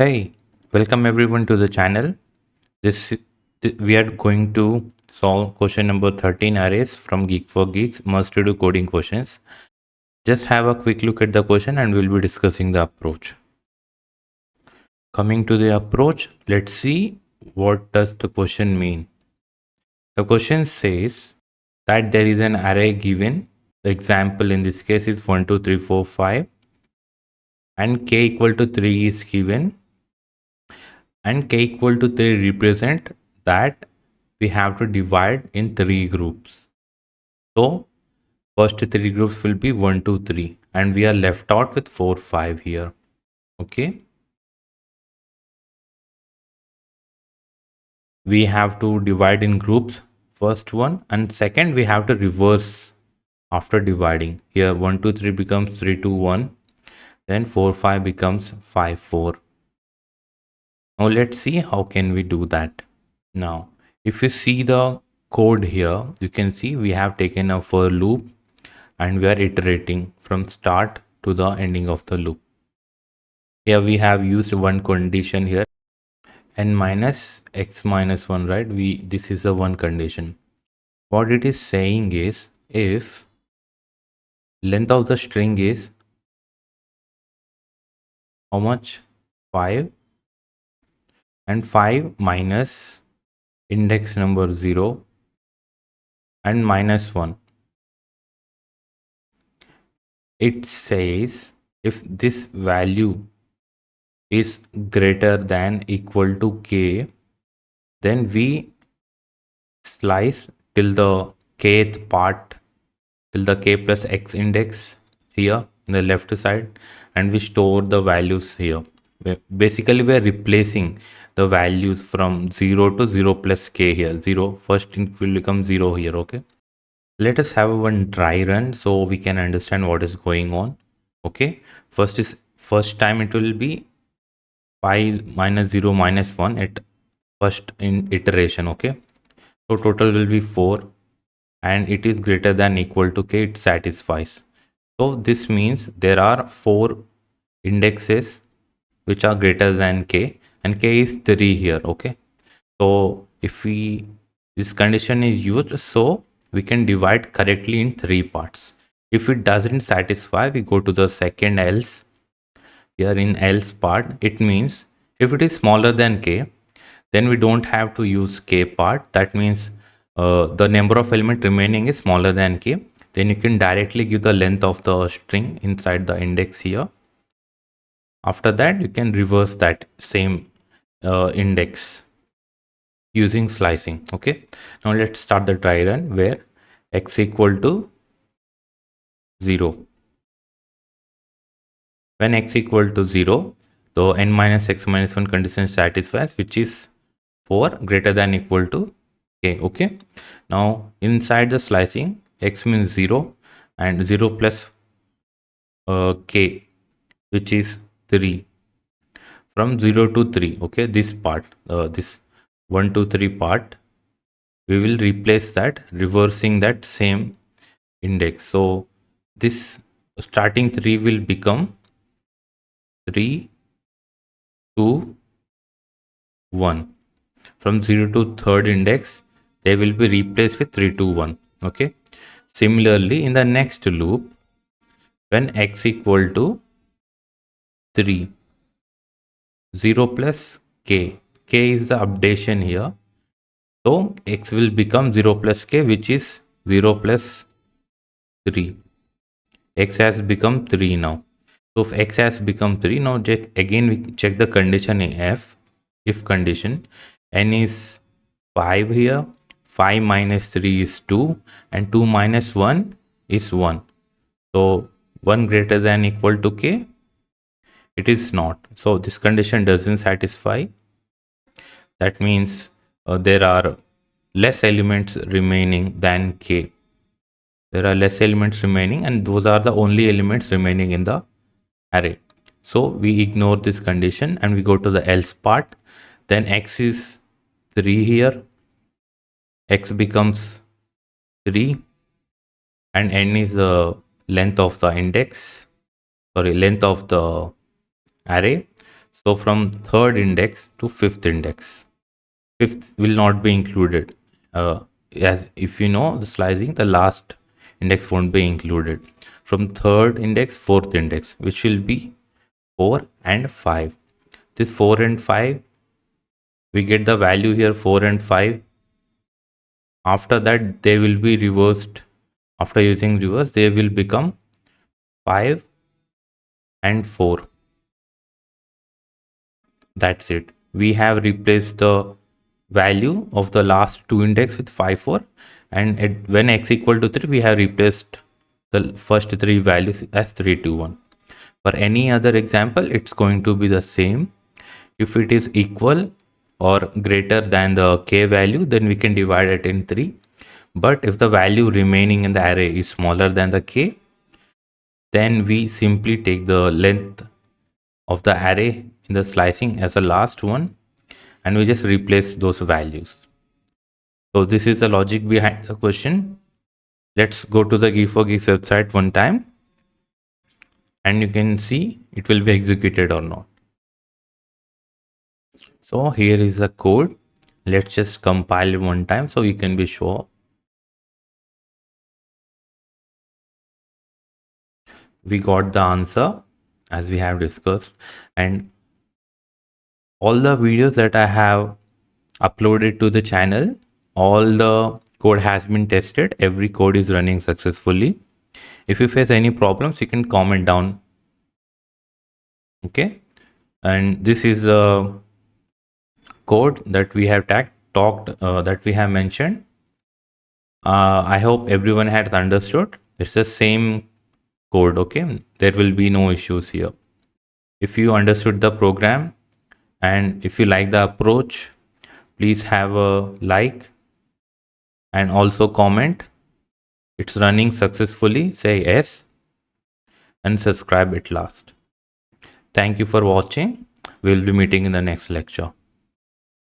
Hey, welcome everyone to the channel. This we are going to solve question number 13 arrays from Geek for Geeks must to do coding questions. Just have a quick look at the question and we'll be discussing the approach. Coming to the approach, let's see what does the question mean. The question says that there is an array given. The example in this case is 1, 2, 3, 4, 5 and k equal to 3 is given and k equal to 3 represent that we have to divide in 3 groups. So first 3 groups will be 1, 2, 3 and we are left out with 4, 5 here. Okay. We have to divide in groups, first one, and second we have to reverse after dividing. Here 1, 2, 3 becomes 3, 2, 1. Then 4, 5 becomes 5, 4. Now let's see how can we do that. Now if you see the code here, you can see we have taken a for loop and we are iterating from start to the ending of the loop. Here we have used one condition here, n minus x minus 1, right? This is a one condition. What it is saying is if length of the string is how much? 5 and 5 minus index number 0 and minus 1. It says if this value is greater than equal to k, then we slice till the kth part, till the k plus x index here in the left side, and we store the values here. Basically we are replacing the values from 0 to 0 plus k here. 0 first it will become 0 here. Okay, let us have one dry run so we can understand what is going on. Okay, first time it will be 5 minus 0 minus 1 at first in iteration. Okay, so total will be 4 and it is greater than equal to k, it satisfies. So this means there are 4 indexes which are greater than k and k is 3 here. Okay, so if this condition is used, so we can divide correctly in 3 parts. If it doesn't satisfy, we go to the second else. Here in else part, it means if it is smaller than k, then we don't have to use k part. That means the number of element remaining is smaller than k. Then you can directly give the length of the string inside the index here. After that, you can reverse that same index using slicing. Okay, now let's start the try run where x equal to 0. When x equal to 0, the n minus x minus 1 condition satisfies, which is 4 greater than equal to k. Okay, now inside the slicing, x means 0 and 0 plus k, which is 3. From 0 to 3, okay, this part, this 1 2 3 part, we will replace that, reversing that same index. So this starting 3 will become 3 2 1. From 0 to third index, they will be replaced with 3 2 1. Okay, similarly in the next loop, when x equal to 3, 0 plus k, k is the updation here. So x will become 0 plus k, which is 0 plus 3. X has become 3 now. So if x has become 3, now again we check the condition in if condition, n is 5 here, 5 minus 3 is 2 and 2 minus 1 is 1. So 1 greater than equal to k, it is not. So this condition doesn't satisfy. That means there are less elements remaining than k. There are less elements remaining and those are the only elements remaining in the array. So we ignore this condition and we go to the else part. Then x is 3 here, x becomes 3 and n is the length of the index, sorry, length of the array. So from third index to fifth index, fifth will not be included. As if you know the slicing, the last index won't be included. From third index, fourth index, which will be 4 and 5. This 4 and 5, we get the value here 4 and 5. After that, they will be reversed. After using reverse, they will become 5 and 4. That's it. We have replaced the value of the last two index with 5 4, and when x equal to 3 we have replaced the first three values as 3 2 1. For any other example, it's going to be the same. If it is equal or greater than the k value, then we can divide it in 3. But if the value remaining in the array is smaller than the k, then we simply take the length of the array in the slicing as the last one, and we just replace those values. So this is the logic behind the question. Let's go to the Geeks website one time, and you can see it will be executed or not. So here is the code. Let's just compile it one time so you can be sure. We got the answer as we have discussed, and all the videos that I have uploaded to the channel, all the code has been tested. Every code is running successfully. If you face any problems, you can comment down. Okay, and this is a code that we have that we have mentioned. I hope everyone has understood. It's the same code. Okay, there will be no issues here. If you understood the program and if you like the approach, please have a like and also comment. It's running successfully. Say yes and subscribe at last. Thank you for watching. We'll be meeting in the next lecture.